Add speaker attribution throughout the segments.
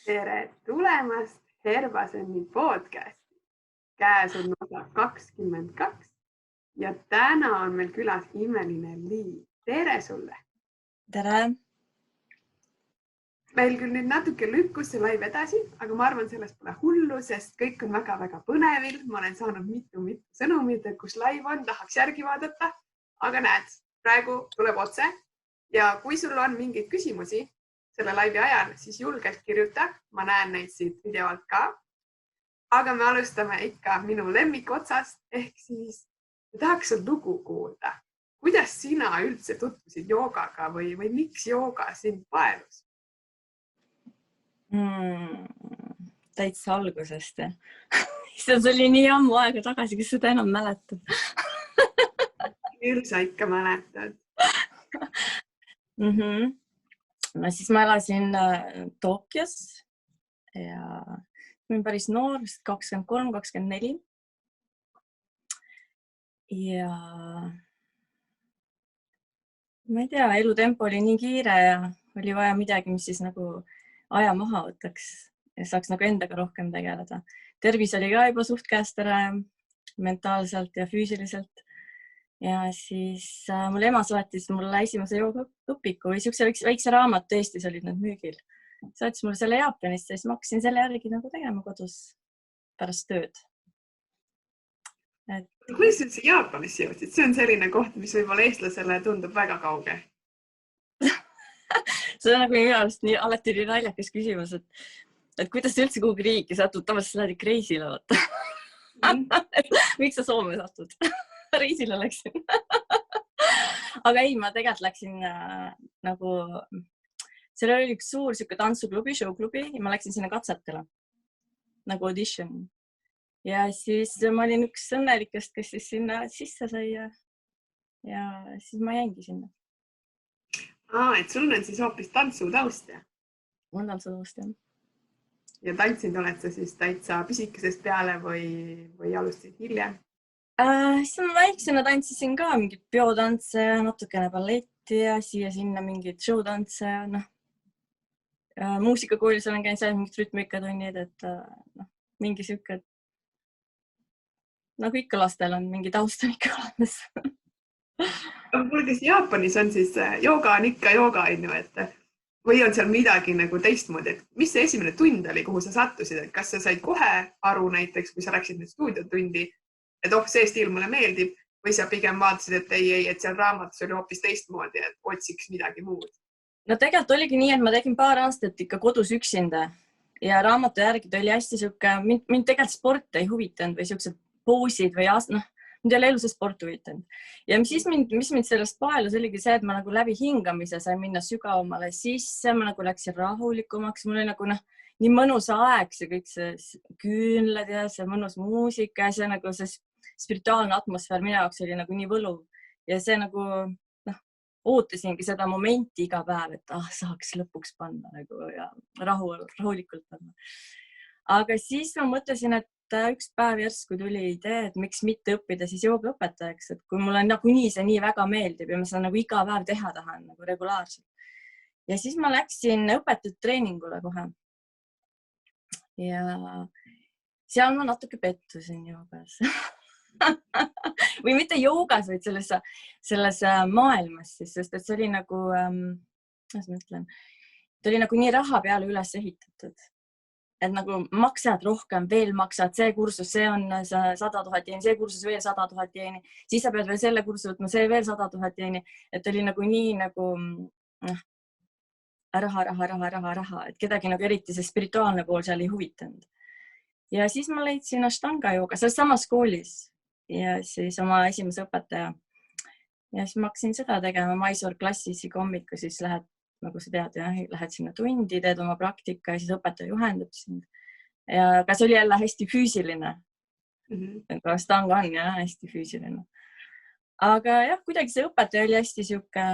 Speaker 1: Tere tulemast Herbaseni podcasti. Käes on osa 22 ja täna on meil külas imeline Lii. Tere sulle!
Speaker 2: Tere!
Speaker 1: Meil küll nüüd natuke lükkus see live edasi, aga ma arvan, sellest pole hullu, sest kõik on väga-väga põnevil. Ma olen saanud mitu sõnumit, et kus live on, tahaks järgi vaadata. Aga näed, praegu tuleb otse ja kui sul on mingeid küsimusi selle laivi ajal, siis julgelt kirjuta. Ma näen neid siit videolt ka. Aga me alustame ikka minu lemmik otsast, ehk siis tahaks sul lugu kuulda. Kuidas sina üldse tutvusid joogaga või miks jooga sind paelus?
Speaker 2: Täitsa algusest. See oli nii ammu aega tagasi, kes seda enam mäletab.
Speaker 1: Küll sa ikka mäletad.
Speaker 2: No siis ma elasin Tokyos ja olin päris noor, 23-24. Ja ma ei tea, elutempo oli nii kiire ja oli vaja midagi, mis siis nagu aja maha võtaks ja saaks nagu endaga rohkem tegeleda. Tervis oli ka juba suht käest ära mentaalselt ja füüsiliselt. Ja siis mul ema saatis mulle esimese joogaõpiku või siukse väikse raamat, Eestis olid need müügil. Saatis mulle selle Jaapanist ja siis ma hakkasin selle järgi nagu tegema kodus pärast tööd.
Speaker 1: Kuidas üldse Jaapanisse jõudsid? See on selline koht, mis võib-olla eestlasele tundub väga kauge.
Speaker 2: See on nagu minu arust nii alati nii naljakas küsimus, et kuidas sa üldse kuhugi riiki satud, tavaliselt lähed ikka reisile, vaata. Miks sa Soome satud? Reisile läksin. Aga ei, ma tegelikult läksin nagu, seal oli üks suur siuke tantsuklubi, showklubi ja ma läksin sinna katsetele nagu audition. Ja siis ma olin üks õnnelikest, kes siis sinna sisse sai ja siis ma jäingi sinna.
Speaker 1: Et sul on siis hoopis tantsutaust, ja?
Speaker 2: Mul on tantsutaust, jah.
Speaker 1: Ja tantsinud oled sa siis täitsa pisikesest peale või alustasid hiljem?
Speaker 2: Siis ma väiksena tantsisin ka mingid biotantse, natukene balletti ja siia-sinna mingid showtantse. Muusikakoolis olen käinud seal mingid rütmikatunnid, et mingi siuke, nagu ikka lastel on mingi taust on ikka olemas.
Speaker 1: Kas Jaapanis on siis jooga on ikka jooga, või on seal midagi nagu teistmoodi, et mis see esimene tund oli, kuhu sa sattusid, et kas sa said kohe aru näiteks, kui sa läksid nüüd stuudiotundi, et see stiil mulle meeldib, või sa pigem vaatasid, et ei, et seal raamatus oli hoopis teistmoodi, et otsiks midagi muud?
Speaker 2: No tegelikult oligi nii, et ma tegin paar aastat ikka kodus üksinda ja raamatu järgi oli hästi siuke, mind tegelikult sport ei huvitanud või siuksed poosid või mind ei ole elu see sport huvitanud. Ja mis mind sellest paelus oligi see, et ma nagu läbi hingamise sain minna sügavamale sisse, ma nagu läksin rahulikumaks, mul oli nagu nii mõnus aeg, see kõik see küünlad ja see mõnus muusika ja see nagu see spirituaalne atmosfäär minu jaoks oli nagu nii võluv ja see nagu ootasingi seda momenti iga päev, et saaks lõpuks panna nagu ja rahulikult panna. Aga siis ma mõtlesin, et üks päev järsku tuli idee, et miks mitte õppida siis joogaõpetajaks, et kui mulle nagunii see nii väga meeldib ja ma seda nagu iga päev teha tahan nagu regulaarselt. Ja siis ma läksin õpetajate treeningule kohe. Ja seal ma natuke pettusin joogas. Või mitte joogas, vaid selles maailmas, sest et see oli nagu, kuidas ma ütlen, ta oli nagu nii raha peale üles ehitatud. Et nagu maksad rohkem, veel maksad, see kursus, see on 100 000 jeeni, see kursus veel 100 000 jeeni, siis sa pead veel selle kursuse võtma, see veel 100 000 jeeni, et oli nagu nii nagu raha, et kedagi nagu eriti see spirituaalne pool seal ei huvitanud. Ja siis ma leidsin Ashtanga jooga, selles samas koolis ja siis oma esimese õpetaja. Ja siis ma hakkasin seda tegema, Mysore klassis iga hommiku, siis lähed nagu sa tead, lähed sinna tundi, teed oma praktika ja siis õpetaja juhendab sind. Ja kas oli jälle hästi füüsiline? Ashtanga on jah, hästi füüsiline. Aga jah, kuidagi see õpetaja oli hästi siuke,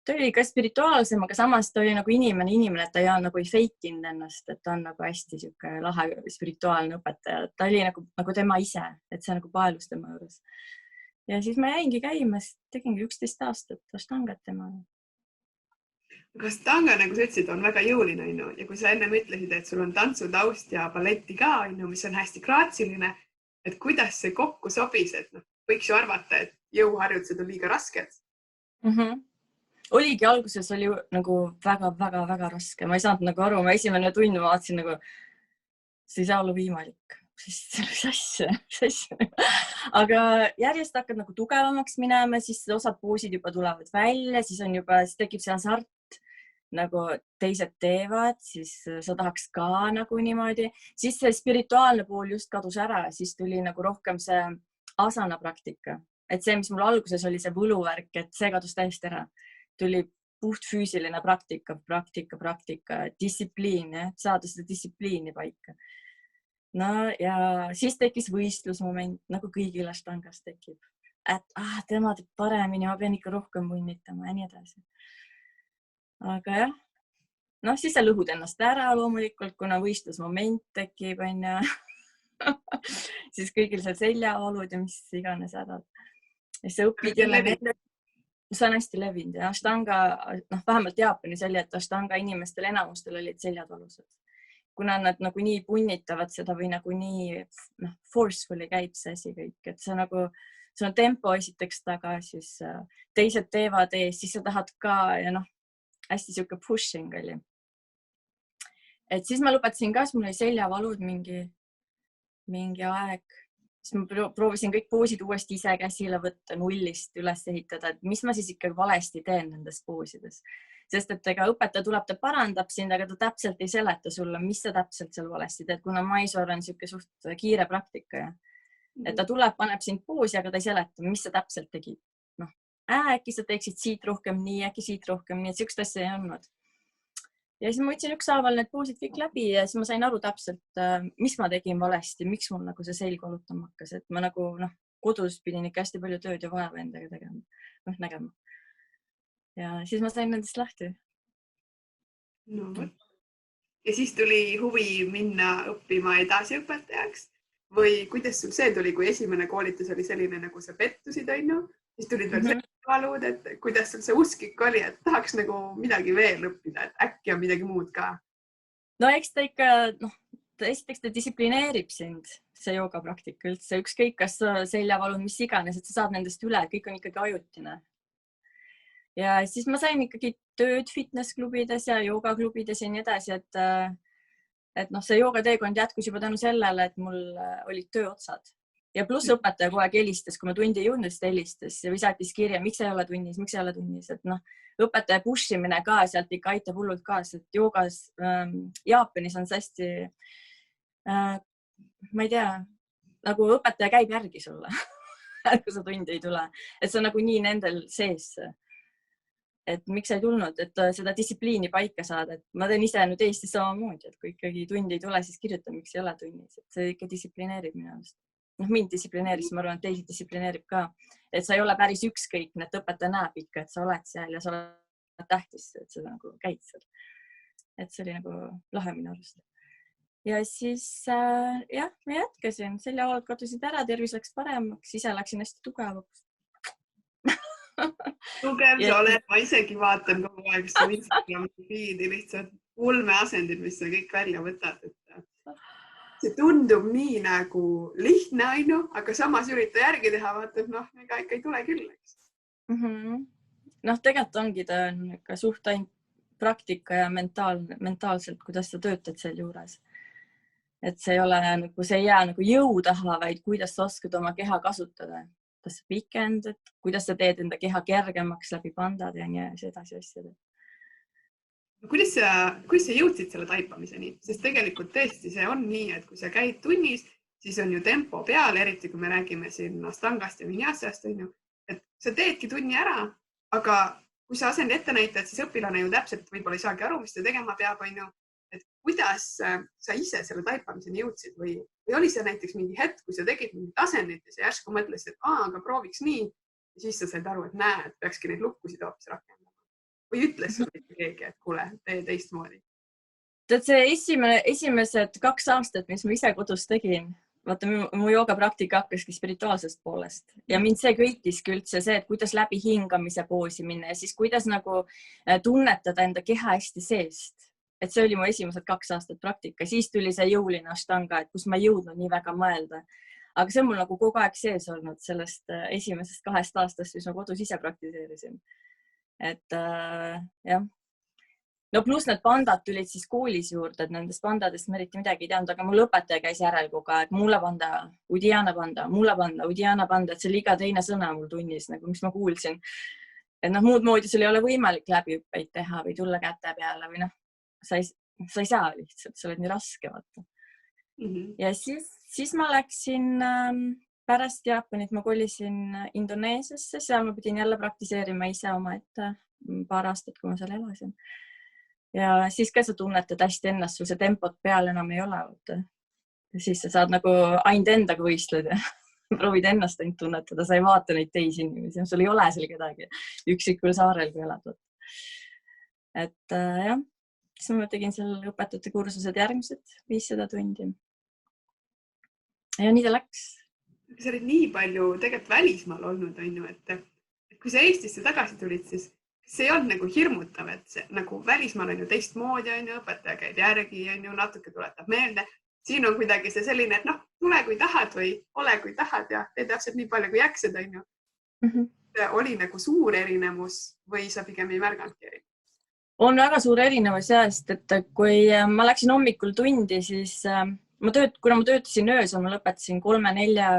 Speaker 2: ta oli ka spirituaalsem, aga samas ta oli nagu inimene, et ta nagu ei feikinud ennast, et ta on nagu hästi siuke lahe spirituaalne õpetaja. Ta oli nagu tema ise, et see nagu paelus tema juures. Ja siis ma jäingi käima, tegingi 11 aastat Ashtangat tema.
Speaker 1: kas tanga, nagu sa ütlesid, on väga jõuline, ja kui sa ennem ütlesid, et sul on tantsutaust ja balletti ka, mis on hästi graatsiline, et kuidas see kokku sobis, et võiks ju arvata, et jõuharjutused on liiga rasked.
Speaker 2: Oligi alguses oli nagu väga raske. Ma ei saanud nagu aru, ma esimene tund vaatasin nagu, see ei saa olla võimalik. Mis asja. Aga järjest hakkad nagu tugevamaks minema, siis osad poosid juba tulevad välja, siis tekib see hasart, nagu teised teevad, siis sa tahaks ka nagu niimoodi. Siis see spirituaalne pool just kadus ära, siis tuli nagu rohkem see asana praktika. Et see, mis mul alguses oli see võluvärk, et see kadus täiesti ära. Tuli puht füüsiline praktika, distsipliin, saada seda distsipliini paika. No ja siis tekkis võistlusmoment, nagu kõigil ashtangas tekib. Et tema teeb paremini, ma pean ikka rohkem munnitama ja nii edasi. Aga jah, siis sa lõhud ennast ära loomulikult, kuna võistlusmoment tekib, siis kõigil seal seljavalud ja mis iganes ära. Ja sa õpid jälle see on hästi levinud ja ashtanga, vähemalt Jaapanis oli, et ashtanga inimestel enamustel olid seljad valusad. Kuna nad nagu nii punnitavad seda või nagu nii forcefully käib see asi kõik, et see nagu, see on tempo esiteks taga, siis teised teevad ees, siis sa tahad ka ja hästi siuke pushing oli. Et siis ma lõpetasin ka, siis mul oli seljavalud mingi aeg. Siis ma proovisin kõik poosid uuesti ise käsile võtta, nullist üles ehitada, et mis ma siis ikka valesti teen nendes poosides. Sest et ega õpetaja tuleb, ta parandab sind, aga ta täpselt ei seleta sulle, mis sa täpselt seal valesti teed, kuna Mysore on siuke suht kiire praktika. Et ta tuleb, paneb sind poosi, aga ta ei seleta, mis sa täpselt tegid. Äkki sa teeksid siit rohkem nii, äkki siit rohkem nii, et siukest asja ei olnud. Ja siis ma võtsin ükshaaval need poosid kõik läbi ja siis ma sain aru täpselt, mis ma tegin valesti, miks mul nagu see selg valutama hakkas, et ma nagu kodus pidin ikka hästi palju tööd ja vaeva endaga nägema. Ja siis ma sain nendest lahti.
Speaker 1: Ja siis tuli huvi minna õppima edasi õpetajaks või kuidas sul see tuli, kui esimene koolitus oli selline, nagu sa pettusid, siis tulid veel valud, et kuidas sul see usk ikka oli, et tahaks nagu midagi veel õppida, et äkki on midagi muud ka?
Speaker 2: No eks ta ikka, esiteks ta distsiplineerib sind, see joogapraktika üldse, ükskõik kas seljavalud, mis iganes, et sa saad nendest üle, kõik on ikkagi ajutine. Ja siis ma sain ikkagi tööd fitnessklubides ja joogaklubides ja nii edasi, et see joogateekond jätkus juba tänu sellele, et mul olid tööotsad. Ja pluss õpetaja kogu aeg helistas, kui ma tundi ei jõudnud, siis ta helistas ja saatis kirja, miks ei ole tunnis, et õpetaja pushimine ka sealt ikka aitab hullult kaasa, et joogas Jaapanis on see hästi, ma ei tea, nagu õpetaja käib järgi sulle, kui sa tundi ei tule, et see on nagu nii nendel sees, et miks ei tulnud, et seda distsipliini paika saada, et ma teen ise nüüd Eestis samamoodi, et kui ikkagi tundi ei tule, siis kirjutan, miks ei ole tunnis, et see ikka distsiplineerib minu arust. Mind distsiplineeris, ma arvan, et teisi distsiplineerib ka, et sa ei ole päris ükskõikne, et õpetaja näeb ikka, et sa oled seal ja sa oled tähtis, et sa nagu käid seal. Et see oli nagu lahe minu arust. Ja siis jah, ma jätkasin, seljavalud kadusid ära, tervis läks paremaks, ise läksin hästi tugevaks.
Speaker 1: Tugev sa oled, ma isegi vaatan kogu aeg su Instagrami feedi, lihtsalt ulmeasendid, mis sa kõik välja võtad, et see tundub nii nagu lihtne, aga samas ürita järgi teha, vaata, et ega ikka ei tule küll.
Speaker 2: Tegelikult ongi ta ikka suht ainult praktika ja mentaalselt, kuidas sa töötad seal juures. Et see ei ole nagu, see ei jää nagu jõu taha, vaid kuidas sa oskad oma keha kasutada. Kas sa pikendad, kuidas sa teed enda keha kergemaks läbi pandad ja nii edasi asjad.
Speaker 1: Kuidas sa jõudsid selle taipamiseni? Sest tegelikult tõesti see on nii, et kui sa käid tunnis, siis on ju tempo peal, eriti kui me räägime siin astangast ja vinyasast, et sa teedki tunni ära, aga kui sa asendi ette näitad, siis õpilane ju täpselt võib-olla ei saagi aru, mis ta tegema peab, et kuidas sa ise selle taipamiseni jõudsid või oli see näiteks mingi hetk, kui sa tegid mingit asendit ja sa järsku mõtlesid, et aga prooviks nii ja siis sa said aru, et näe, et peakski neid lukkusid hoopis rakendama. Või ütles sulle keegi, et kuule, tee teistmoodi?
Speaker 2: See esimesed 2 aastat, mis ma ise kodus tegin, vaata, mu joogapraktika hakkaski spirituaalsest poolest ja mind see köitiski üldse see, et kuidas läbi hingamise poosi minna ja siis kuidas nagu tunnetada enda keha hästi seest. Et see oli mu esimesed 2 aastat praktika, siis tuli see jõuline ashtanga, et kus ma ei jõudnud nii väga mõelda. Aga see on mul nagu kogu aeg sees olnud sellest esimesest 2 aastast, mis ma kodus ise praktiseerisin. Et jah. No pluss need pandad tulid siis koolis juurde, et nendest pandadest ma eriti midagi ei teadnud, aga mul õpetaja käis järel kogu aeg. Mula panda, Udiana panda, Mula panda, Udiana panda, et see oli iga teine sõna mul tunnis, nagu mis ma kuulsin. Et muud moodi sul ei ole võimalik läbiõppeid teha või tulla käte peale või sa ei saa lihtsalt, sa oled nii raske, vaata. Ja siis ma läksin pärast Jaapanit, ma kolisin Indoneesiasse, seal ma pidin jälle praktiseerima ise oma ette paar aastat, kui ma seal elasin. Ja siis ka sa tunnetad hästi ennast, sul see tempot peal enam ei ole. Ja siis sa saad nagu ainult endaga võistled ja proovid ennast ainult tunnetada, sa ei vaata neid teisi inimesi, sul ei ole seal kedagi üksikul saarel, kui elad. Et jah, siis ma tegin seal õpetajate kursused järgmised 500 tundi. Ja nii ta läks.
Speaker 1: Sa olid nii palju tegelikult välismaal olnud, et kui sa Eestisse tagasi tulid, siis see ei olnud nagu hirmutav, et see, nagu välismaal on ju teistmoodi, õpetaja käib järgi, natuke tuletab meelde. Siin on kuidagi see selline, et tule kui tahad või ole kui tahad ja tee täpselt nii palju kui jaksed. Oli nagu suur erinevus või sa pigem ei märganudki erinevus?
Speaker 2: On väga suur erinevus sest, et kui ma läksin hommikul tundi, siis kuna ma töötasin öösel, ma lõpetasin 3-4,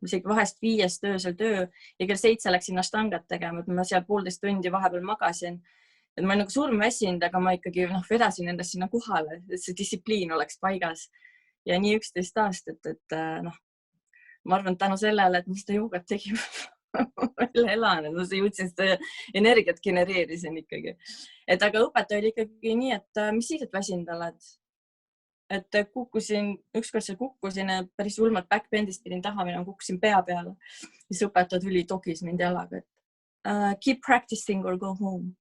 Speaker 2: isegi vahest 5 öösel töö ja kell 7 läksin ashtangat tegema, et ma seal 1,5 tundi vahepeal magasin. Et ma olin nagu surmväsinud, aga ma ikkagi vedasin endast sinna kohale, et see distsipliin oleks paigas. Ja nii 11 aastat, et ma arvan, et tänu sellele, et ma seda joogat tegin, veel elan, et ma jõudsin seda energiat genereerisin ikkagi. Et aga õpetaja oli ikkagi nii, et mis siis, et väsinud oled? Et ükskord seal kukkusin päris ulmalt backbendist pidin taha minema, kukkusin pea peale. Siis õpetaja tuli togis mind jalaga, et keep practicing or go home.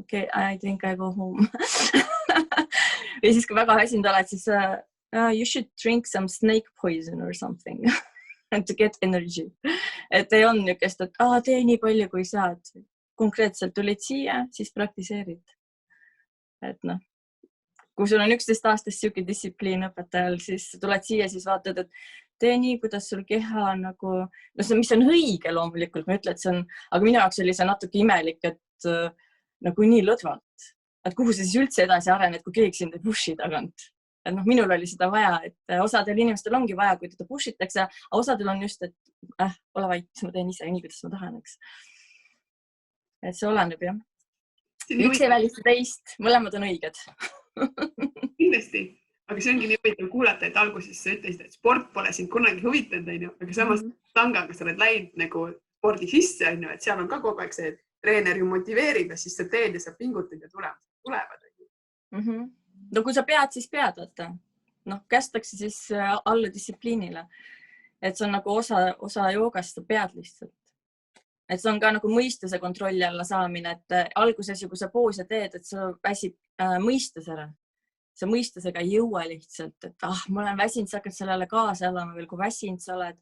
Speaker 2: Okay, I think I go home. Ja siis, kui väga väsinud oled, siis you should drink some snake poison or something to get energy. Et ei on niukest, et tee nii palju, kui saad. Konkreetselt tulid siia, siis praktiseerid. Et kui sul on 11 aastast siuke distsipliin õpetajal, siis tuled siia, siis vaatad, et tee nii, kuidas sul keha nagu, mis on õige loomulikult, ma ütlen, et see on, aga minu jaoks oli see natuke imelik, et nagu nii lõdvalt, et kuhu sa siis üldse edasi arened, kui keegi sind ei pushi tagant. Et minul oli seda vaja, et osadel inimestel ongi vaja, kui teda pushitakse, aga osadel on just, et ole vait, ma teen ise nii, kuidas ma tahan, eks. Et see oleneb, jah. Üks ei välista teist, mõlemad on õiged.
Speaker 1: Kindlasti, aga see ongi nii huvitav kuulata, et alguses sa ütlesid, et sport pole sind kunagi huvitanud, aga samas tangaga sa oled läinud nagu spordi sisse, et seal on ka kogu aeg see, et treener ju motiveerib ja siis sa teed ja sa pingutad ja tulevad.
Speaker 2: No kui sa pead, siis pead, vaata. Kästakse siis alla distsipliinile. Et see on nagu osa joogast, sa pead lihtsalt. Et see on ka nagu mõistuse kontrolli alla saamine, et alguses ju, kui sa poose teed, et sa väsib mõistus ära. Sa mõistusega ei jõua lihtsalt, et ma olen väsinud, sa hakkad sellele kaasa elama veel, kui väsinud sa oled.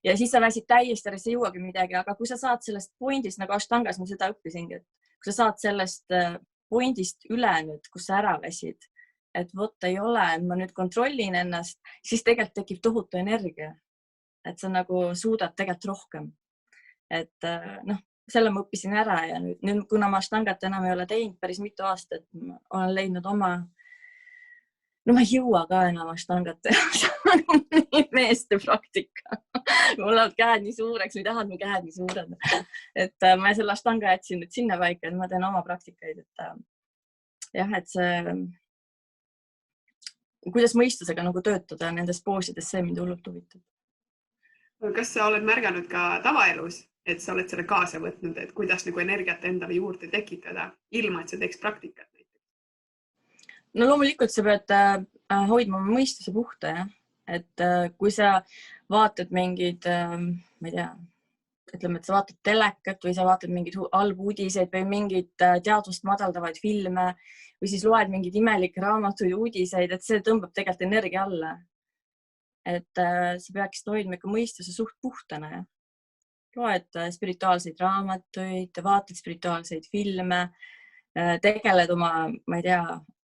Speaker 2: Ja siis sa väsid täiesti, sa ei jõuagi midagi, aga kui sa saad sellest pointist, nagu ashtangas ma seda õppisingi, et kui sa saad sellest pointist üle nüüd, kus sa ära väsid, et vot ei ole, ma nüüd kontrollin ennast, siis tegelikult tekib tohutu energia. Et sa nagu suudad tegelikult rohkem. Et selle ma õppisin ära ja nüüd kuna ma ashtangat enam ei ole teinud päris mitu aastat, olen leidnud oma, ma ei jõua ka enam ashtangat teha, meeste praktika. Mul on käed nii suureks või tahad mu käed nii suured. Et ma selle ashtanga jätsin nüüd sinna paika, et ma teen oma praktikaid. Et jah, et see, kuidas mõistusega nagu töötada nendes poosides, see mind hullult huvitab.
Speaker 1: Kas sa oled märganud ka tavaelus, et sa oled selle kaasa võtnud, et kuidas nagu energiat endale juurde tekitada, ilma et sa teeks praktikat?
Speaker 2: No loomulikult sa pead hoidma mõistuse puhta, jah. Et kui sa vaatad mingid, ma ei tea, ütleme, et sa vaatad telekat või sa vaatad mingid halbu uudiseid või mingid teadvust madaldavaid filme või siis loed mingid imelikke raamatuid uudiseid, et see tõmbab tegelikult energia alla. et sa peaksid hoidma ikka mõistuse suht puhtana ja loed spirituaalseid raamatuid, vaatad spirituaalseid filme, tegeled oma, ma ei tea,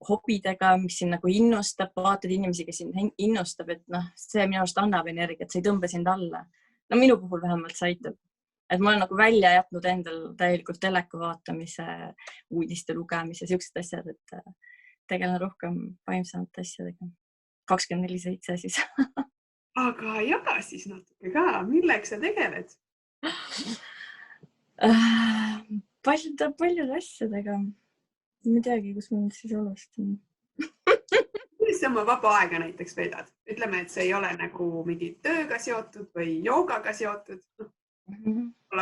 Speaker 2: hobidega, mis sind nagu innustab, vaatad inimesi, kes sind innustab, et noh, see minu arust annab energiat, see ei tõmba sind alla. No minu puhul vähemalt see aitab. Et ma olen nagu välja jätnud endal täielikult teleka vaatamise, uudiste lugemise, siuksed asjad, et tegelen rohkem vaimsemate asjadega. 24/7 siis.
Speaker 1: Aga jaga siis natuke ka, milleks sa tegeled?
Speaker 2: Paljude asjadega. Ma ei teagi, kus ma nüüd siis alustan.
Speaker 1: Kuidas sa oma vaba aega näiteks veedad? Ütleme, et see ei ole nagu mingi tööga seotud või joogaga seotud.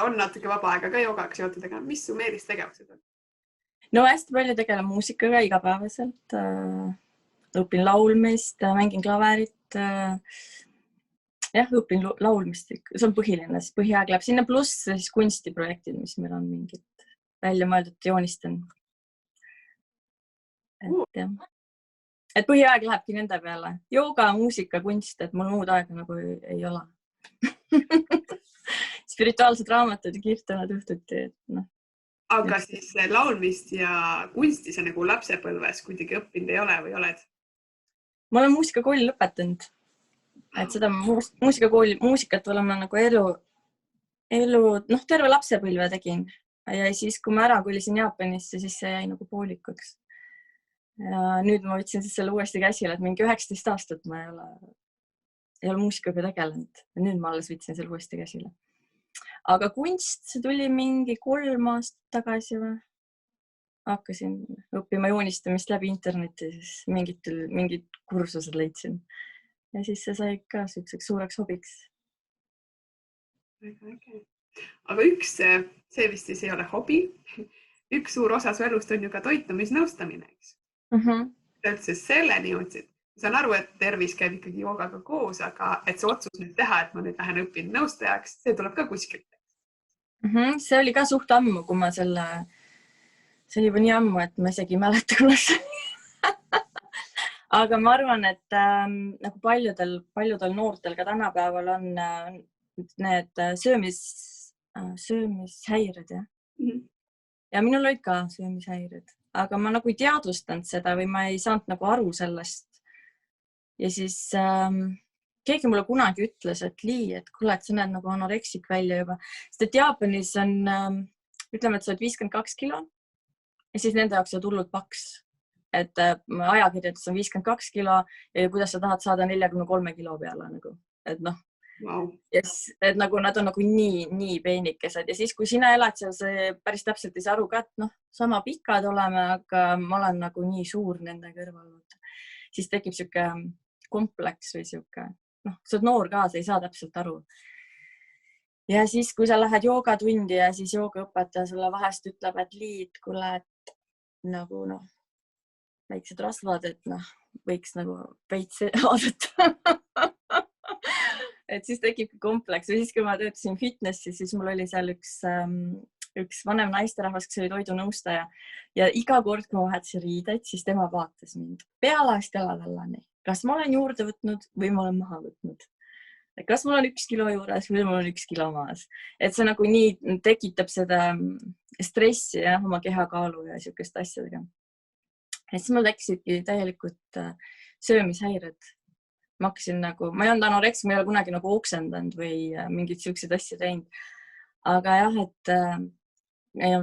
Speaker 1: On natuke vaba aega ka joogaga seotud, aga mis su eelistegevused on?
Speaker 2: No hästi palju tegelen muusikaga igapäevaselt. Õpin laulmist, mängin klaverit. Jah, õpin laulmist. See on põhiline, siis põhiaeg läheb sinna, pluss siis kunstiprojektid, mis meil on mingid välja mõeldud, joonistan. Et põhiaeg lähebki nende peale. Jooga, muusika, kunst, et mul muud aega nagu ei ole. Spirituaalsed raamatud ja kirjutanud õhtuti. No.
Speaker 1: Aga siis laulmist ja kunsti sa nagu lapsepõlves kuidagi õppinud ei ole või oled?
Speaker 2: Ma olen muusikakooli lõpetanud. Et seda muusikakooli, muusikat olen ma nagu terve lapsepõlve tegin. Ja siis, kui ma ära kolisin Jaapanisse, siis see jäi nagu poolikuks. Ja nüüd ma võtsin siis selle uuesti käsile, et mingi 19 aastat ma ei ole muusikaga tegelenud. Ja nüüd ma alles võtsin selle uuesti käsile. Aga kunst, see tuli mingi 3 aastat tagasi või? Hakkasin õppima joonistamist läbi interneti, siis mingid kursused leidsin. Ja siis see sai ka suureks hobiks.
Speaker 1: Väga äge. Aga see vist siis ei ole hobi. Üks suur osa su elust on ju ka toitumisnõustamine, eks? Sa üldse selleni jõudsid. Saan aru, et tervis käib ikkagi joogaga koos, aga et see otsus nüüd teha, et ma nüüd lähen õpin nõustajaks, see tuleb ka kuskilt.
Speaker 2: See oli ka suht ammu, kui ma see oli juba nii ammu, et ma isegi ei mäleta, kuidas. Aga ma arvan, et nagu paljudel noortel ka tänapäeval on need söömishäired. Ja minul olid ka söömishäired, aga ma nagu ei teadvustanud seda või ma ei saanud nagu aru sellest. Ja siis keegi mulle kunagi ütles, et Lii, et kuule, et sa näed nagu anoreksik välja juba. Sest et Jaapanis on, ütleme, et sa oled 52 kilo ja siis nende jaoks on hullult paks. Et ajakirjades on 52 kilo ja kuidas sa tahad saada 43 kilo peale. Nagu. Et noh, wow. Et nagu nad on nagu nii peenikesed ja siis, kui sina elad seal, see päris täpselt ei saa aru ka, et noh, sama pikad oleme, aga ma olen nagu nii suur nende kõrval. Siis tekib siuke kompleks või siuke, noh, sa oled noor ka, sa ei saa täpselt aru. Ja siis, kui sa lähed joogatundi ja siis joogaõpetaja sulle vahest ütleb, et Liit, kuule, et nagu noh, väiksed rasvad, et noh, võiks nagu veits vaadata. Et siis tekib kompleks. Või siis, kui ma töötasin fitnessi, siis mul oli seal üks vanem naisterahvas, kes oli toidunõustaja ja iga kord, kui ma vahetasin riideid, siis tema vaatas mind pealast jalatallani. Kas ma olen juurde võtnud või ma olen maha võtnud? Kas mul on 1 kilo juures või mul on 1 kilo maas? Et see nagu nii tekitab seda stressi ja oma kehakaalu ja siukest asjadega. Ja siis mul tekkisidki täielikult söömishäired. Ma hakkasin nagu, ma ei olnud anoreksik, ma ei ole kunagi nagu oksendanud või mingid siuksed asjad teinud. Aga jah, et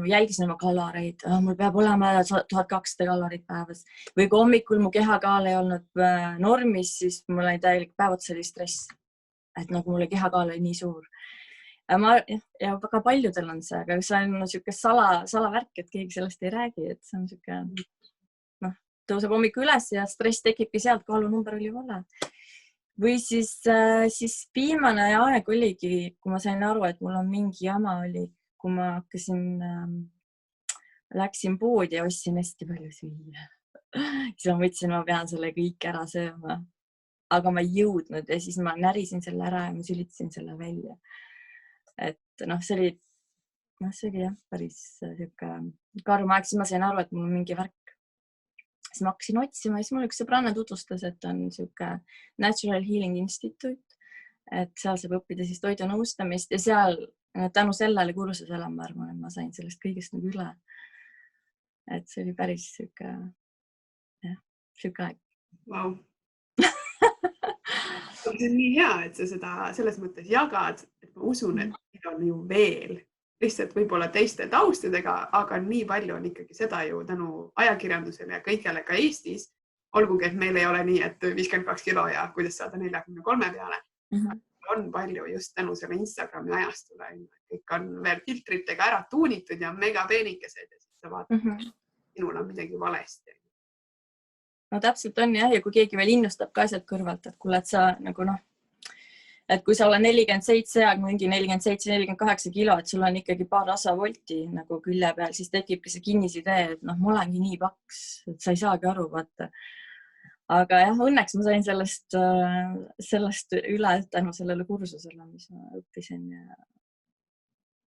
Speaker 2: jälgisin oma kaloreid, mul peab olema 1200 kalorit päevas. Või kui hommikul mu kehakaal ei olnud normis, siis mul oli täielik päevotsa oli stress. Et nagu mulle kehakaal oli nii suur. Ja väga paljudel on see, aga see on siuke salavärk, et keegi sellest ei räägi. Et see on siuke, noh, tõuseb hommiku üles ja stress tekibki sealt, kaalunumber oli vale. Või siis viimane aeg oligi, kui ma sain aru, et mul on mingi jama oli, kui ma läksin poodi ja ostsin hästi palju süüa. Siis ma mõtlesin, ma pean selle kõik ära sööma. Aga ma ei jõudnud ja siis ma närisin selle ära ja ma sülitasin selle välja. Et noh, see oli jah, päris siuke karm aeg, siis ma sain aru, et mul on mingi värk. siis ma hakkasin otsima ja siis mul üks sõbranna tutvustas, et on niisugune Natural Healing Institute, et seal saab õppida siis toidunõustamist ja seal tänu sellele kursusele ma arvan, et ma sain sellest kõigest nagu üle. Et see oli päris niisugune aeg.
Speaker 1: Vau. See on nii hea, et sa seda selles mõttes jagad, et ma usun, et meil on ju veel lihtsalt võib-olla teiste taustadega, aga nii palju on ikkagi seda ju tänu ajakirjandusele ja kõigele ka Eestis. Olgugi, et meil ei ole nii, et 52 kilo ja kuidas saada 43 peale. On palju just tänu selle Instagrami ajastule. Kõik on veel filtritega ära tuunitud ja mega peenikesed ja siis sa vaatad, sinul on midagi valesti.
Speaker 2: No täpselt on jah, ja kui keegi veel innustab ka asjad kõrvalt, et kuule, et sa nagu et kui sa oled 47 ja mingi 47-48 kilo, et sul on ikkagi paar rasavolti nagu külje peal, siis tekibki see kinnisidee, et ma olengi nii paks, et sa ei saagi aru, vaata. Aga jah, õnneks ma sain sellest üle tänu sellele kursusele, mis ma õppisin.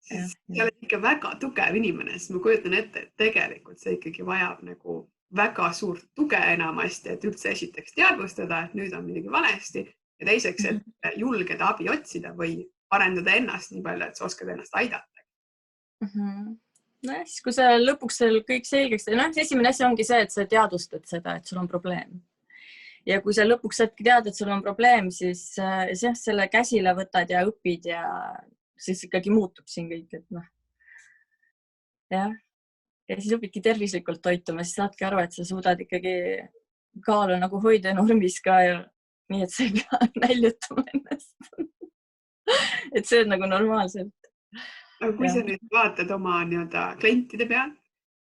Speaker 1: Sa oled ikka väga tugev inimene, sest ma kujutan ette, et tegelikult see ikkagi vajab nagu väga suurt tuge enamasti, et üldse esiteks teadvustada, et nüüd on midagi valesti ja teiseks, et julgeda abi otsida või arendada ennast nii palju, et sa oskad ennast aidata.
Speaker 2: No siis, kui sa lõpuks kõik selgeks, esimene asi ongi see, et sa teadvustad seda, et sul on probleem. Ja kui sa lõpuks tead, et sul on probleem, siis selle käsile võtad ja õpid ja siis ikkagi muutub siin kõik, et jah. Ja siis õpidki tervislikult toituma, siis saadki aru, et sa suudad ikkagi kaalu nagu hoida normis ka ja nii, et sa ei pea näljutama ennast. Et see on nagu normaalselt.
Speaker 1: Aga kui sa nüüd vaatad oma klientide peal,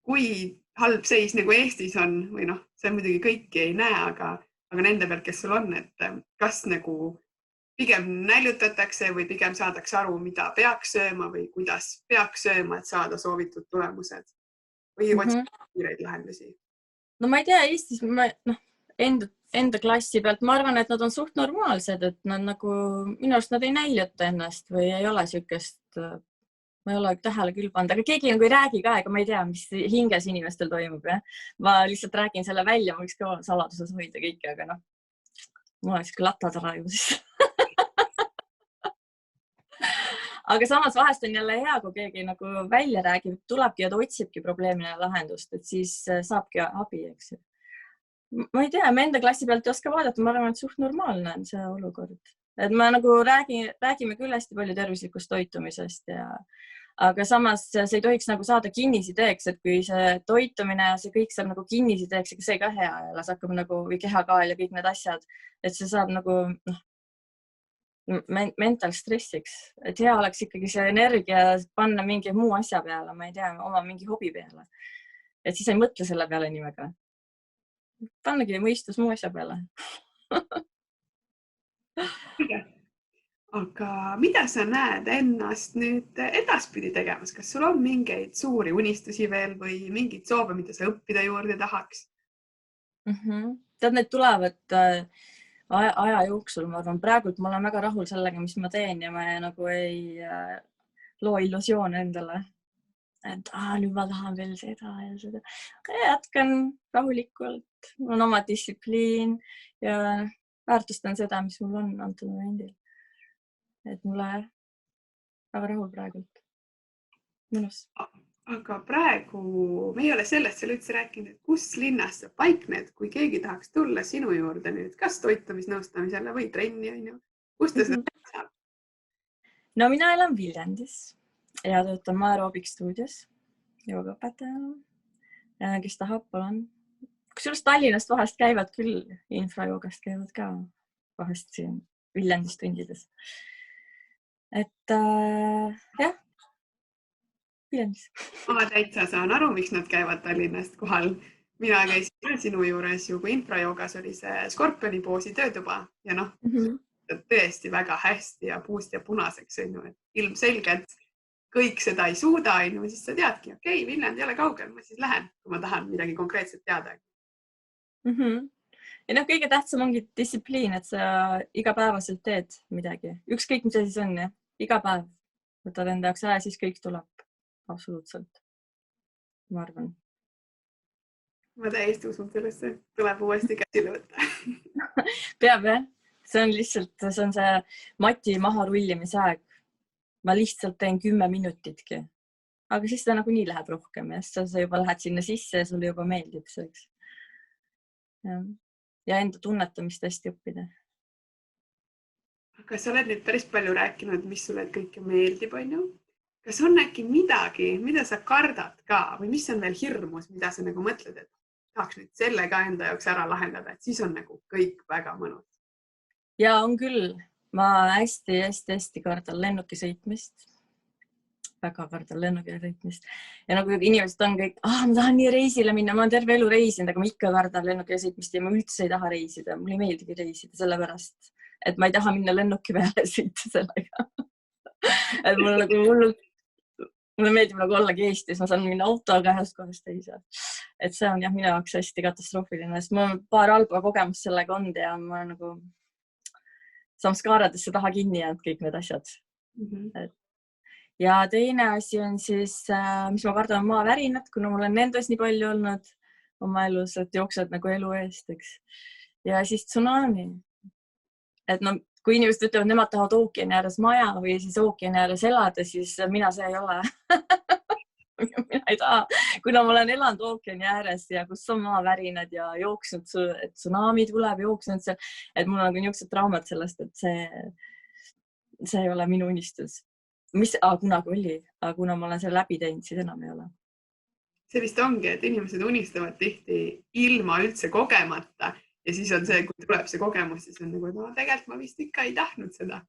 Speaker 1: kui halb seis nagu Eestis on või see muidugi kõiki ei näe, aga nende peal, kes sul on, et kas nagu pigem näljutatakse või pigem saadakse aru, mida peaks sööma või kuidas peaks sööma, et saada soovitud tulemused või otsida kiireid lahendusi?
Speaker 2: No ma ei tea, Eestis enda klassi pealt, ma arvan, et nad on suht normaalsed, et nad nagu, minu arust nad ei näljuta ennast või ei ole siukest, ma ei ole tähele küll pannud, aga keegi nagu ei räägi ka, ega ma ei tea, mis hinges inimestel toimub. Ma lihtsalt räägin selle välja, ma võiks ka saladuses hoida kõike, aga mul oleks ka latad raju siis. Aga samas vahest on jälle hea, kui keegi nagu välja räägib, tulebki ja ta otsibki probleemile lahendust, et siis saabki abi, eks. Ma ei tea, me enda klassi pealt ei oska vaadata, ma arvan, et suht normaalne on see olukord. Et me nagu räägime küll hästi palju tervislikust toitumisest, aga samas see ei tohiks nagu saada kinnisideeks, et kui see toitumine ja see kõik saab nagu kinnisideeks, ega see ka hea ja las hakkab nagu või kehakaal ja kõik need asjad, et see saab nagu mental stressiks, et hea oleks ikkagi see energia panna mingi muu asja peale, ma ei tea, oma mingi hobi peale. Et siis ei mõtle selle peale nii väga. Pannagi mõistus muu asja peale.
Speaker 1: Aga mida sa näed ennast nüüd edaspidi tegemas? Kas sul on mingeid suuri unistusi veel või mingid soove, mida sa õppida juurde tahaks?
Speaker 2: Tead, need tulevad aja jooksul, ma arvan, praegult ma olen väga rahul sellega, mis ma teen ja ma nagu ei loo illusioone endale. Et nüüd ma tahan veel seda ja seda. Jätkan rahulikult, on oma distsipliin ja väärtustan seda, mis mul on antud momendil. Et mulle väga rahul praegult. Mõnus.
Speaker 1: Aga praegu me ei ole sellest seal üldse rääkinud, et kus linnas sa paikned, kui keegi tahaks tulla sinu juurde nüüd, kas toitumisnõustamisele või trenni, kus ta seda saab?
Speaker 2: No mina elan Viljandis ja töötan Aerobic stuudios joogaõpetajana. Kes tahab, palun. Kusjuures Tallinnast vahest käivad küll, infrajoogast käivad ka vahest siin Viljandis tundides. Et jah. Ma
Speaker 1: täitsa saan aru, miks nad käivad Tallinnast kohal. Mina käisin sinu juures ju, kui infrajoogas oli see Skorpioni poosi töötuba ja tõesti väga hästi ja puust ja punaseks on ju, et ilmselgelt kõik seda ei suuda, siis sa teadki, okei, Viljand ei ole kaugel, ma siis lähen, kui ma tahan midagi konkreetset teada.
Speaker 2: Ja kõige tähtsam ongi distsipliin, et sa igapäevaselt teed midagi. Ükskõik, mis siis on, iga päev võtad enda jaoks aja, siis kõik tuleb. Absoluutselt. Ma arvan.
Speaker 1: Ma täiesti usun sellesse, tuleb uuesti käsile võtta.
Speaker 2: Peab jah, see on see mati maha rullimise aeg. Ma lihtsalt teen 10 minutitki, aga siis ta nagunii läheb rohkem ja siis sa juba lähed sinna sisse ja sulle juba meeldib selleks. Ja enda tunnetamist hästi õppida.
Speaker 1: Aga sa oled nüüd päris palju rääkinud, mis sulle kõike meeldib, on ju? Kas on äkki midagi, mida sa kardad ka või mis on veel hirmus, mida sa nagu mõtled, et tahaks nüüd selle ka enda jaoks ära lahendada, et siis on nagu kõik väga mõnus?
Speaker 2: Ja on küll. Ma hästi kardan lennuki sõitmist. Väga kardan lennuki sõitmist. Ja nagu inimesed on kõik, ma tahan nii reisile minna, ma olen terve elu reisinud, aga ma ikka kardan lennuki sõitmist ja ma üldse ei taha reisida. Mul ei meeldigi reisida sellepärast, et ma ei taha minna lennuki peale sõita sellega. Et mulle meeldib nagu ollagi Eestis, ma saan minna autoga ühest kohast teise. Et see on jah minu jaoks hästi katastroofiline, sest mul on paar halba kogemust sellega olnud ja ma nagu samskaaradesse taha kinni jäänud kõik need asjad. Ja teine asi on siis, mis ma kardan, maavärinad, kuna mul on nendes nii palju olnud oma elus, et jooksed nagu elu eest, eks. Ja siis tsunami. Et no, kui inimesed ütlevad, nemad tahavad ookeani ääres maja või siis ookeani ääres elada, siis mina see ei ole. Mina ei taha, kuna ma olen elanud ookeani ääres ja kus on maavärinad ja jooksnud, et tsunami tuleb, jooksnud seal, et mul on niisugused traumad sellest, et see ei ole minu unistus. Mis kunagi oli, aga kuna ma olen selle läbi teinud, siis enam ei ole.
Speaker 1: See vist ongi, et inimesed unistavad tihti ilma üldse kogemata ja siis on see, kui tuleb see kogemus, siis on nagu, et tegelikult ma vist ikka ei tahtnud seda.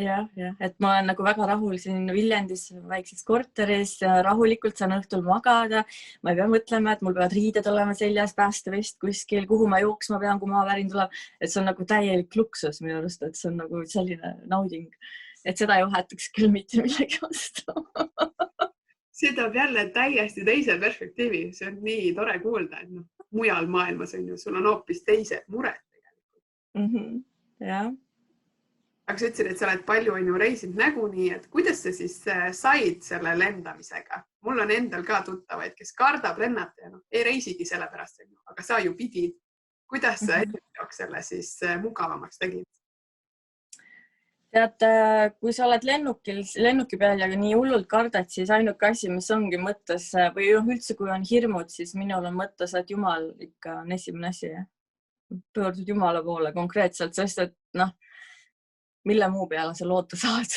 Speaker 2: Ja, et ma olen nagu väga rahul siin Viljandis väikses korteris, rahulikult saan õhtul magada. Ma ei pea mõtlema, et mul peavad riided olema seljas, päästevest kuskil, kuhu ma jooksma pean, kui maavärin tuleb. Et see on nagu täielik luksus minu arust, et see on nagu selline nauding. Et seda ei vahetaks küll mitte millegi vastu.
Speaker 1: See toob jälle täiesti teise perspektiivi. See on nii tore kuulda, et mujal maailmas on ju, sul on hoopis teised mured tegelikult.
Speaker 2: Ja.
Speaker 1: Aga sa ütlesid, et sa oled palju reisinud näguni, et kuidas sa siis said selle lendamisega? Mul on endal ka tuttavaid, kes kardab lennata ja ei reisigi selle pärast, aga sa ju pidid. Kuidas sa jaoks selle siis mugavamaks tegid?
Speaker 2: Tead, kui sa oled lennuki peal ja nii hullult kardad, siis ainuke asi, mis ongi mõttes või üldse, kui on hirmud, siis minul on mõttes, et Jumal ikka on esimene asi. Pöördud Jumala poole konkreetselt, sest et mille muu peale sa loota saad.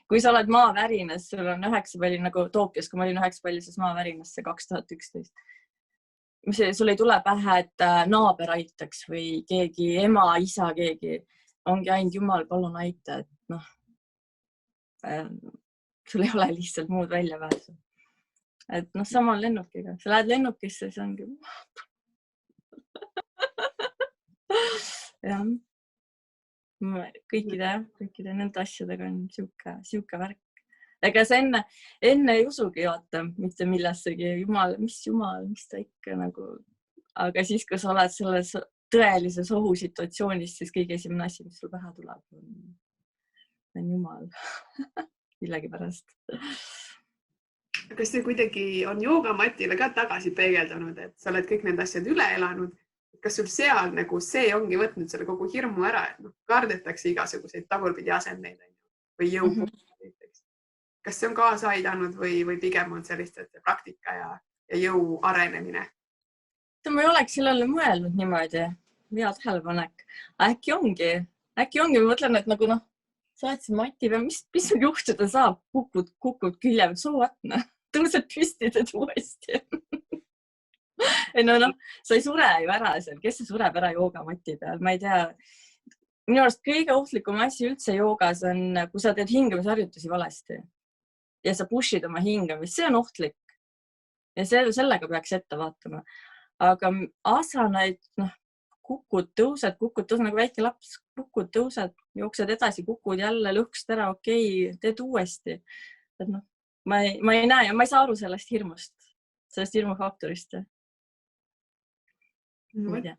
Speaker 2: Kui sa oled maavärinas, sul on 9 palli nagu Tokyos, kui ma olin 9 pallises maavärinas see 2011. Sul ei tule pähe, et naaber aitaks või keegi, ema, isa, keegi. Ongi ainult Jumal, palun aita, et sul ei ole lihtsalt muud välja pääsu. Et sama on lennukiga. Sa lähed lennukisse, siis ongi. Ja. Kõikide nende asjadega on siuke värk. Ega sa enne ei usugi vaata mitte millessegi. Jumal, mis ta ikka nagu. Aga siis, kui sa oled selles tõelises ohusituatsioonis, siis kõige esimene asi, mis sul pähe tuleb, on Jumal. Millegi pärast.
Speaker 1: Kas see kuidagi on joogamatile ka tagasi peegeldanud, et sa oled kõik need asjad üle elanud? Kas sul seal nagu see ongi võtnud selle kogu hirmu ära, et kardetakse igasuguseid tagurpidi asendeid või jõupunkteid? Kas see on kaasa aidanud või pigem on sellist praktika ja jõu arenemine?
Speaker 2: Ma ei oleks sellele mõelnud niimoodi. Hea tähelepanek. Äkki ongi. Ma mõtlen, et nagu sa oled siin mati peal, mis sul juhtuda saab? Kukud külje, suuatne. Tõused püsti, teed uuesti. Sa ei sure ju ära seal. Kes see sureb ära joogamati peal? Ma ei tea. Minu arust kõige ohtlikum asi üldse joogas on, kui sa teed hingamisharjutusi valesti ja sa pushid oma hingamist. See on ohtlik. Ja sellega peaks ette vaatama. Aga asanaid, kukud, tõused nagu väike laps, kukud, tõused, jooksed edasi, kukud jälle, lõhkst ära, okei, teed uuesti. Et ma ei näe ja ma ei saa aru sellest hirmufaktorist. Ma ei tea.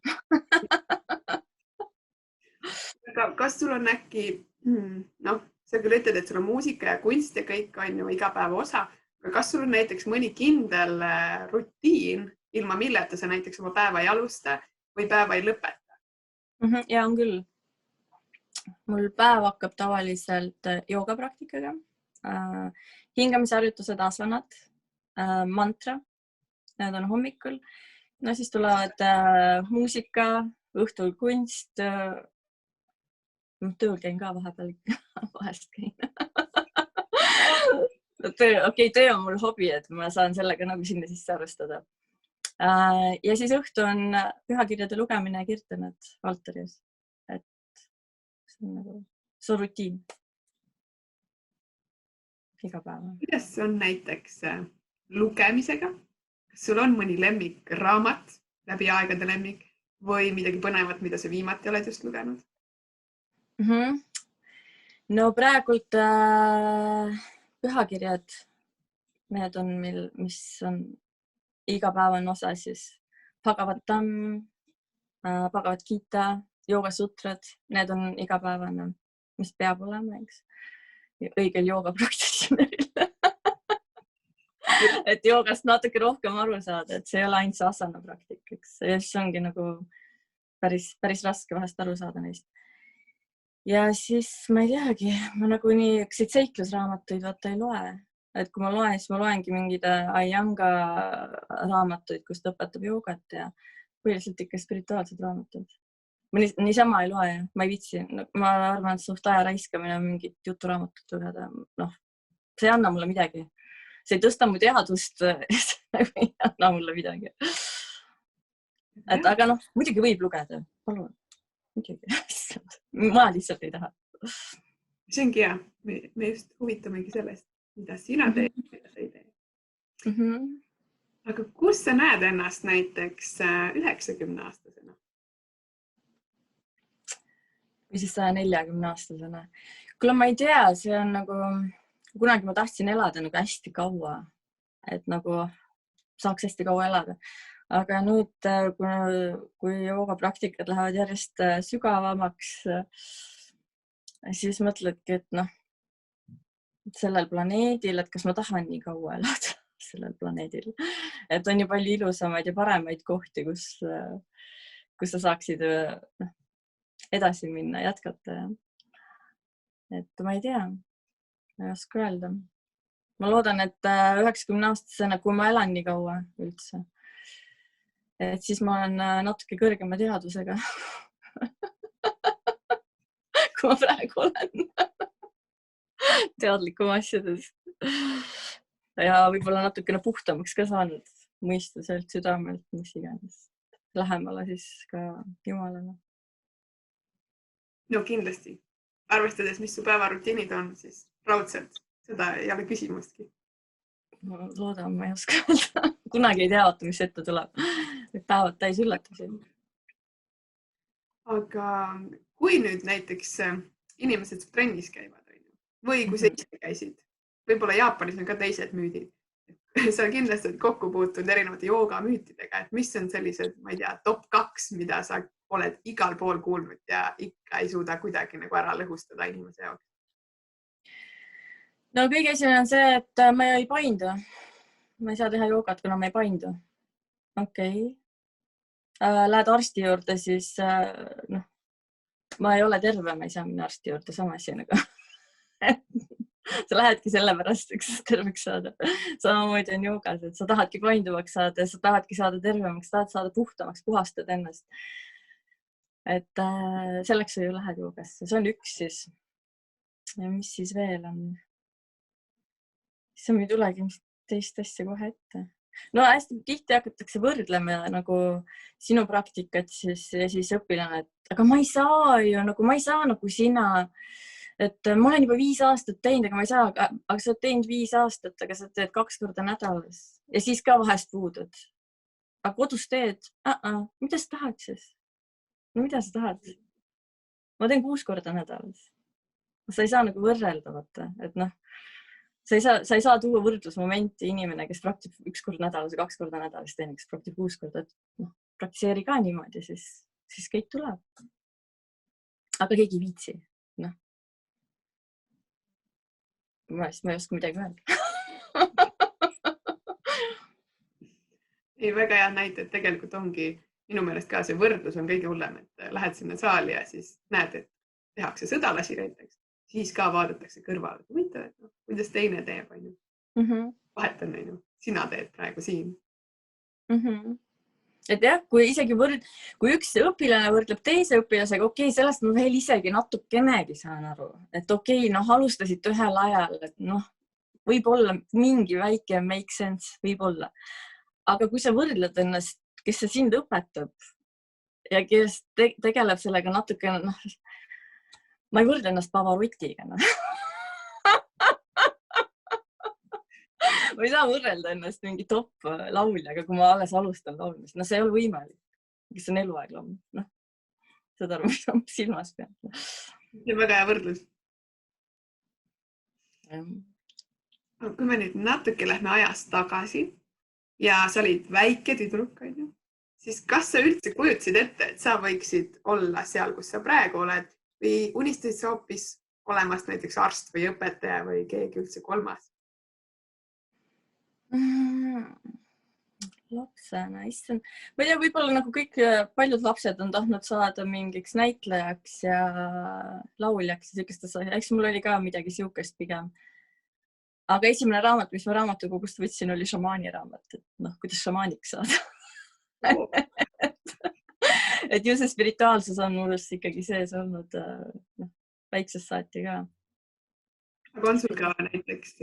Speaker 1: Aga kas sul on äkki, sa küll ütled, et sul on muusika ja kunst ja kõik on ju igapäeva osa, aga kas sul on näiteks mõni kindel rutiin, ilma milleta sa näiteks oma päeva ei alusta või päeva ei lõpeta?
Speaker 2: Ja on küll. Mul päev hakkab tavaliselt joogapraktikaga, hingamisharjutused, asanad, mantra, need on hommikul. No siis tulevad muusika, õhtul kunst. Tööl käin ka vahepeal, vahest käin. Töö on mul hobi, et ma saan sellega nagu sinna sisse arvestada. Ja siis õhtu on pühakirjade lugemine ja kirtaned altaris. Et see on nagu see rutiin. Iga päev.
Speaker 1: Kuidas on näiteks lugemisega? Kas sul on mõni lemmik raamat, läbi aegade lemmik või midagi põnevat, mida sa viimati oled just lugenud?
Speaker 2: No praegult pühakirjad, need on mis on igapäevane osa siis Bhagavatam, Bhagavad Gita, joogasutrad, need on igapäevane, mis peab olema, eks. Õigel joogapraktitsioonil. Et joogast natuke rohkem aru saada, et see ei ole ainult see asana praktika, eks. Ja siis ongi nagu päris raske vahest aru saada neist. Ja siis ma ei teagi, ma nagu nii seiklusraamatuid vaata ei loe. Et kui ma loen, siis ma loengi mingid Ayanga raamatuid, kus ta õpetab joogat ja põhiliselt ikka spirituaalsed raamatud. Ma niisama ei loe, ma ei viitsi. Ma arvan, et suht aja raiskamine on mingit juturaamatut lugeda. Noh, see ei anna mulle midagi. See ei tõsta mu teadvust, ei anna mulle midagi. Et, aga noh, muidugi võib lugeda. Palun. Ma lihtsalt ei taha.
Speaker 1: See ongi hea. Me just huvitamegi sellest, mida sina teed, mida sa ei tee. Aga kus sa näed ennast näiteks 90-aastasena?
Speaker 2: Või siis 140-aastasena. Kuule, ma ei tea, see on nagu, kunagi ma tahtsin elada nagu hästi kaua, et nagu saaks hästi kaua elada. Aga nüüd, kui joogapraktikad lähevad järjest sügavamaks, siis mõtledki, et noh, sellel planeedil, et kas ma tahan nii kaua elada sellel planeedil. Et on ju palju ilusamaid ja paremaid kohti, kus sa saaksid edasi minna, jätkata. Et ma ei tea, ma ei oska öelda. Ma loodan, et 90-aastasena, kui ma elan nii kaua üldse, et siis ma olen natuke kõrgema teadusega, kui ma praegu olen teadlikum asjades. Ja võib-olla natukene puhtamaks ka saanud mõistuselt, südamelt, mis iganes. Lähemale siis ka Jumalale.
Speaker 1: No kindlasti. Arvestades, mis su päevarutiinid on, siis raudselt seda ei ole küsimustki.
Speaker 2: Ma loodan, ma ei oska öelda. Kunagi ei tea, mis ette tuleb. Päevad täis üllatusi.
Speaker 1: Aga kui nüüd näiteks inimesed trennis käivad või kui sa ise käisid, võib-olla Jaapanis on ka teised müüdid. Sa kindlasti oled kokku puutunud erinevate joogamüütidega, et mis on sellised, ma ei tea, top 2, mida sa oled igal pool kuulnud ja ikka ei suuda kuidagi nagu ära lõhustada inimese jaoks?
Speaker 2: No kõige esimene on see, et ma ei paindu. Ma ei saa teha joogat, kuna ma ei paindu. Okei. Lähed arsti juurde, siis noh, ma ei ole terve, ma ei saa minna arsti juurde sama asja nagu. Sa lähedki sellepärast, eks terveks saada. Samamoodi on joogas, et sa tahadki painduvaks saada, sa tahadki saada tervemaks, tahad saada puhtamaks, puhastada ennast. Et selleks sa ju lähed joogasse. See on üks siis. Ja mis siis veel on? See ei tulegi teist asja kohe ette. No hästi tihti hakatakse võrdlema nagu sinu praktikat ja siis õpilane, et aga ma ei saa ju, nagu ma ei saa nagu sina, et ma olen juba 5 aastat teinud, aga ma ei saa, aga sa oled teinud 5 aastat, aga sa teed 2 korda nädalas ja siis ka vahest puudud. Aga kodus teed, mida sa tahad siis? No mida sa tahad? Ma teen 6 korda nädalas. Sa ei saa nagu võrrelda, vaata, et noh, sa ei saa tuua võrdlusmomenti inimene, kes praktiseb 1 kord nädalas ja 2 korda nädalas, teine, kes praktiseb 6 korda, et noh, praktiseeri ka niimoodi, siis kõik tuleb. Aga keegi ei viitsi, noh. Ma ei oska midagi öelda.
Speaker 1: ei, väga hea näite, et tegelikult ongi minu meelest ka see võrdlus on kõige hullem, et lähed sinna saali ja siis näed, et tehakse sõdalasi näiteks, siis ka vaadatakse kõrvale. Huvitav, et noh, kuidas teine teeb, on ju. Vahet on, sina teed praegu siin.
Speaker 2: Et jah, kui isegi kui üks õpilane võrdleb teise õpilasega, okei, sellest ma veel isegi natukenegi saan aru, et okei, noh, alustasite ühel ajal, et noh, võib-olla mingi väike make sense, võib-olla. Aga kui sa võrdled ennast, kes see sind õpetab ja kes tegeleb sellega natuke, noh, ma ei võrdle ennast Pavarutiga, noh. Ma ei saa võrrelda ennast mingi top lauljaga, kui ma alles alustan laulmist. No see ei ole võimalik. Kes on eluaeg laulnud. Noh, seda aru, mis on silmas peal.
Speaker 1: See on väga hea võrdlus. Kui me nüüd natuke lähme ajast tagasi ja sa olid väike tüdruk, siis kas sa üldse kujutasid ette, et sa võiksid olla seal, kus sa praegu oled või unistasid sa hoopis olemast näiteks arst või õpetaja või keegi üldse kolmas?
Speaker 2: Lapsena, issand. Ma ei tea, võib-olla nagu kõik paljud lapsed on tahtnud saada mingiks näitlejaks ja lauljaks ja sükestes. Eks mul oli ka midagi siukest pigem. Aga esimene raamat, mis ma raamatukogust võtsin, oli šamaani raamat. Et noh, kuidas šamaaniks saada. Et ju see spirituaalsus on mulest ikkagi sees olnud väiksest saati ka.
Speaker 1: Aga on sul ka näiteks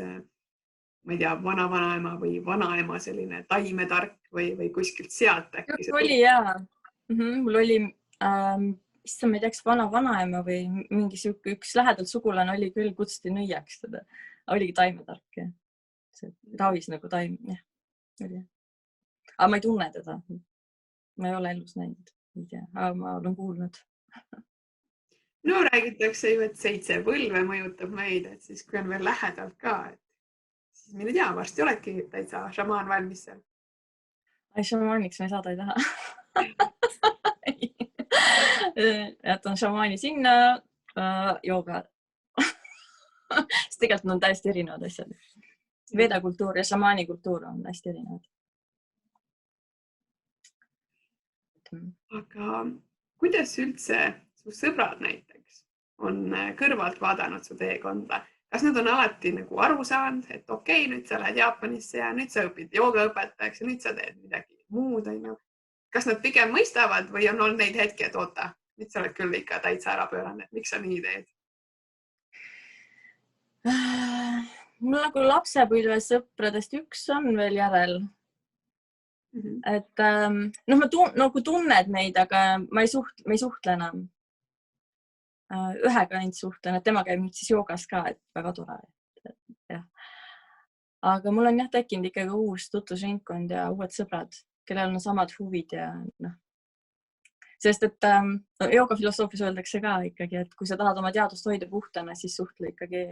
Speaker 1: ma ei tea, vana-vanaema või vanaema selline taimetark või kuskilt sealt äkki?
Speaker 2: Oli jaa. Mul oli, issand, ma ei teaks, vana-vanaema või mingi siuke üks lähedalt sugulane oli küll, kutsuti nõiaks teda. Oligi taimetark. See ravis nagu taim. Jah. Aga ma ei tunne teda. Ma ei ole elus näinud. Ei tea, aga ma olen kuulnud.
Speaker 1: No räägitakse ju, et 7 põlve mõjutab meid, et siis kui on veel lähedalt ka, siis mine tea, varsti oledki täitsa šamaan valmis seal.
Speaker 2: Ai, šamaaniks ma ei saada, ei taha. Jätan šamaani sinna, jooga. Sest tegelikult on täiesti erinevad asjad. Vedakultuur ja šamaani kultuur on hästi erinevad.
Speaker 1: Aga kuidas üldse su sõbrad näiteks on kõrvalt vaadanud su teekonda? Kas nad on alati nagu aru saanud, et okei, nüüd sa lähed Jaapanisse ja nüüd sa õpid joogaõpetajaks ja nüüd sa teed midagi muud, on ju. Kas nad pigem mõistavad või on olnud neid hetki, et oota, nüüd sa oled küll ikka täitsa ära pööranud, et miks sa nii teed?
Speaker 2: Mul nagu lapsepõlve sõpradest üks on veel järel. Et noh, ma nagu tunned neid, aga ma ei suhtle enam. Ühega ainult suhtlen, et tema käib nüüd siis joogas ka, et väga tore. Ja. Aga mul on jah tekkinud ikkagi uus tutvusringkond ja uued sõbrad, kellel on samad huvid ja noh. Sest et joogafilosoofias öeldakse ka ikkagi, et kui sa tahad oma teadust hoida puhtana, siis suhtle ikkagi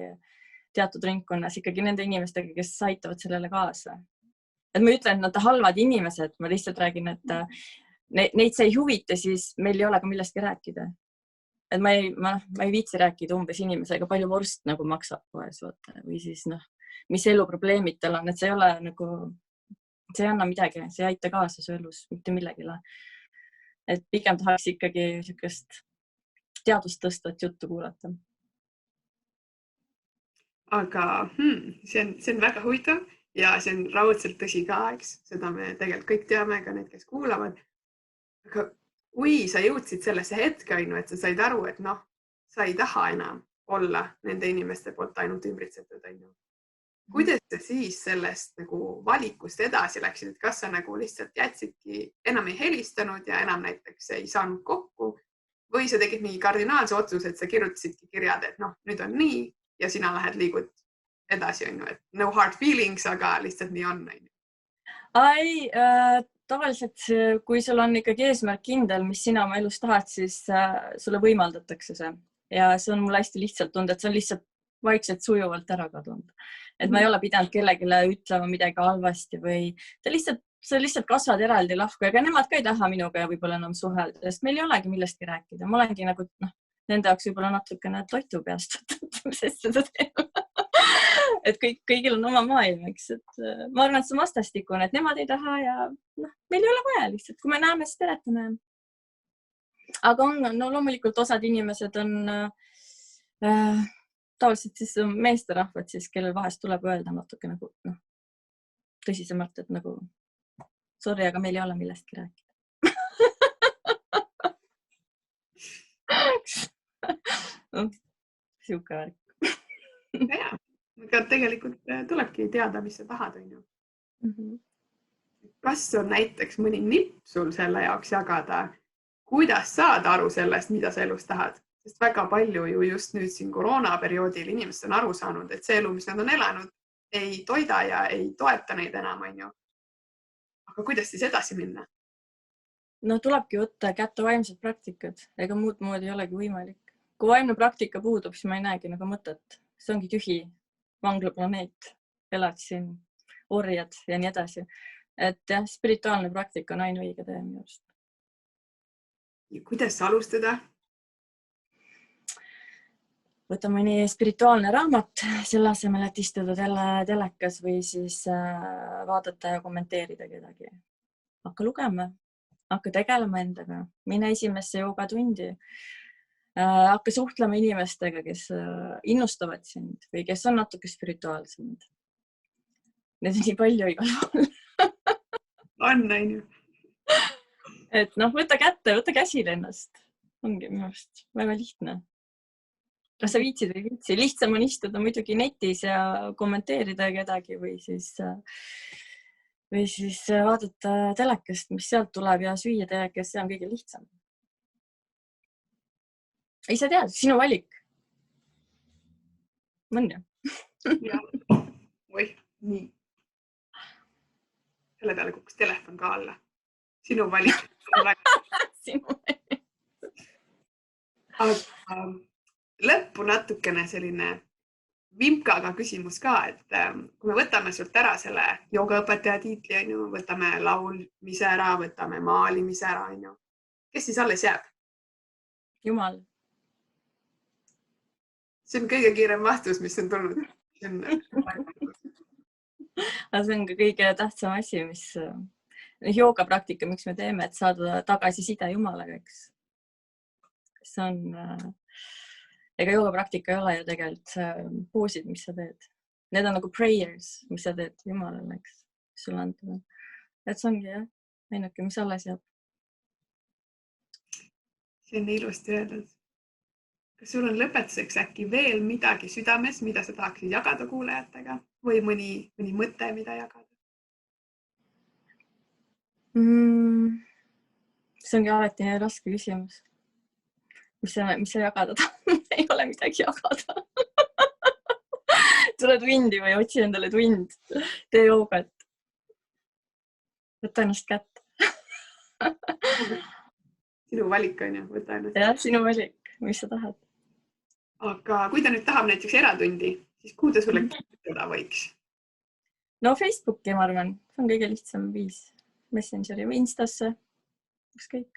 Speaker 2: teatud ringkonnas ikkagi nende inimestega, kes aitavad sellele kaasa. Et ma ütlen, et nad on halvad inimesed, ma lihtsalt räägin, et neid see ei huvita, siis meil ei ole ka millestki rääkida. Et ma ei viitsi rääkida umbes inimesega, palju vorst nagu maksab poes või siis noh, mis eluprobleemid tal on, et see ei ole nagu, see ei anna midagi, see ei aita kaasa su elus mitte millegile. Et pigem tahaks ikkagi sellist teadust tõstvat juttu kuulata.
Speaker 1: Aga see on väga huvitav ja see on raudselt tõsi ka, eks. Seda me tegelikult kõik teame, ka need, kes kuulavad. Aga kui sa jõudsid sellesse hetke, et sa said aru, et noh, sa ei taha enam olla nende inimeste poolt ainult ümbritsetud. Kuidas sa siis sellest nagu valikust edasi läksid, et kas sa nagu lihtsalt jätsidki, enam ei helistanud ja enam näiteks ei saanud kokku või sa tegid mingi kardinaalse otsuse, et sa kirjutasidki kirjad, et noh, nüüd on nii ja sina lähed liigud edasi, et no hard feelings, aga lihtsalt nii on.
Speaker 2: Ai, tavaliselt, kui sul on ikkagi eesmärk kindel, mis sina oma elus tahad, siis sulle võimaldatakse see. Ja see on mul hästi lihtsalt tund, et see on lihtsalt vaikselt sujuvalt ära kadunud. Et ma ei ole pidanud kellegile ütlema midagi halvasti või sa lihtsalt kasvad eraldi lahku, aga nemad ka ei taha minuga ja võib-olla enam suhelda, sest meil ei olegi millestki rääkida. Ma olengi nagu, nende jaoks võib-olla natukene toitu peast, sest seda teema. et kõigil on oma maailm, eks, et ma arvan, et see on vastastikune, et nemad ei taha ja meil ei ole vaja lihtsalt, kui me näeme, siis teletame. Aga no loomulikult osad inimesed on tavaliselt siis meesterahvad siis, kellel vahest tuleb öelda natuke nagu tõsisemalt, et nagu sorry, aga meil ei ole millestki rääkida. Siuke värk.
Speaker 1: Ja, aga tegelikult tulebki teada, mis sa tahad, on ju. Kas on näiteks mõni nipp sul selle jaoks jagada, kuidas saada aru sellest, mida sa elus tahad? Sest väga palju ju just nüüd siin koroonaperioodil inimesed on aru saanud, et see elu, mis nad on elanud, ei toida ja ei toeta neid enam, on ju. Aga kuidas siis edasi minna?
Speaker 2: No tulebki võtta kätte vaimsed praktikad, ega muud moodi ei olegi võimalik. Kui vaimne praktika puudub, siis ma ei näegi nagu mõtet. See ongi tühi vanglaplaneet, elad siin, orjad ja nii edasi. Et jah, spirituaalne praktika on ainuõige tee minu arust.
Speaker 1: Ja kuidas alustada?
Speaker 2: Võta mõni spirituaalne raamat selle asemel, et istuda telekas või siis vaadata ja kommenteerida kedagi. Hakka lugema, hakka tegelema endaga, mine esimesse joogatundi. Hakka suhtlema inimestega, kes innustavad sind või kes on natuke spirituaalsemad. Need on nii palju igal pool.
Speaker 1: On ju.
Speaker 2: Et võta kätte, võta käsile ennast. Ongi minu arust väga lihtne. Kas sa viitsid või viitsi? Lihtsam on istuda muidugi netis ja kommenteerida kedagi või siis vaadata telekast, mis sealt tuleb ja süüa telekast, see on kõige lihtsam. Ei sa tead, sinu valik. On ju?
Speaker 1: Oi, nii. Selle peale kukkus telefon ka alla. Sinu valik.
Speaker 2: Sinu valik.
Speaker 1: Aga lõppu natukene selline vimkaga küsimus ka, et kui me võtame sult ära selle joogaõpetaja tiitli, on ju, võtame laulmise ära, võtame maalimise ära, on ju. Kes siis alles jääb?
Speaker 2: Jumal.
Speaker 1: See on kõige kiirem vastus, mis on tulnud.
Speaker 2: Aga see on ka kõige tähtsam asi, mis joogapraktika, miks me teeme, et saada tagasi side Jumalaga, eks. See on... Ega joogapraktika ei ole ju tegelikult poosid, mis sa teed. Need on nagu prayers, mis sa teed Jumalale, eks, mis sulle antud on. Et see ongi jah, ainuke, mis alles jääb.
Speaker 1: See on ilusti öeldud. Kas sul on lõpetuseks äkki veel midagi südames, mida sa tahaksid jagada kuulajatega või mõni mõte, mida jagada?
Speaker 2: See ongi alati nii raske küsimus. Mis sa jagada tahad? Ei ole midagi jagada. Tule tundi või otsi endale tund. Tee joogat. Võta ennast kätt.
Speaker 1: Sinu valik on ju, võta ennast.
Speaker 2: Jah, sinu valik, mis sa tahad.
Speaker 1: Aga kui ta nüüd tahab näiteks eratundi, siis kuhu ta sulle kirjutada võiks?
Speaker 2: No Facebooki, ma arvan. See on kõige lihtsam viis. Messengeri või Instasse. Ükskõik.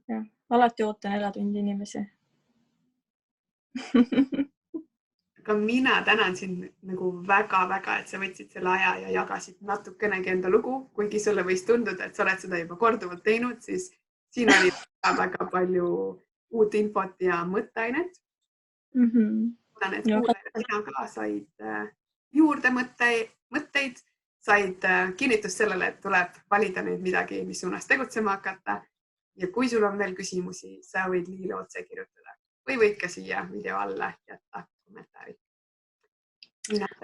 Speaker 2: Jah. Alati ootan eratundi inimesi.
Speaker 1: Aga mina tänan sind nagu väga-väga, et sa võtsid selle aja ja jagasid natukenegi enda lugu, kuigi sulle võis tunduda, et sa oled seda juba korduvalt teinud, siis siin oli väga palju uut infot ja mõtteainet. Sina ka said juurde mõtteid, said kinnitust sellele, et tuleb valida nüüd midagi, mis suunas tegutsema hakata. Ja kui sul on veel küsimusi, sa võid Liile otse kirjutada või võid ka siia video alla jätta kommentaari.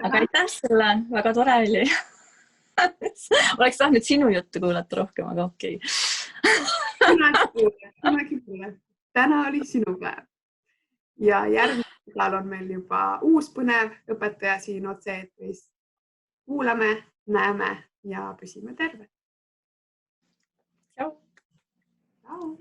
Speaker 2: Aga aitäh sulle, väga tore oli. Oleks tahtnud sinu juttu kuulata rohkem, aga okei.
Speaker 1: Kunagi kuule. Täna oli sinu päev. Ja järgmisel nädalal on meil juba uus põnev õpetaja siin otse-eetris. Kuulame, näeme ja püsime terved.
Speaker 2: Tšau.
Speaker 1: Ciao.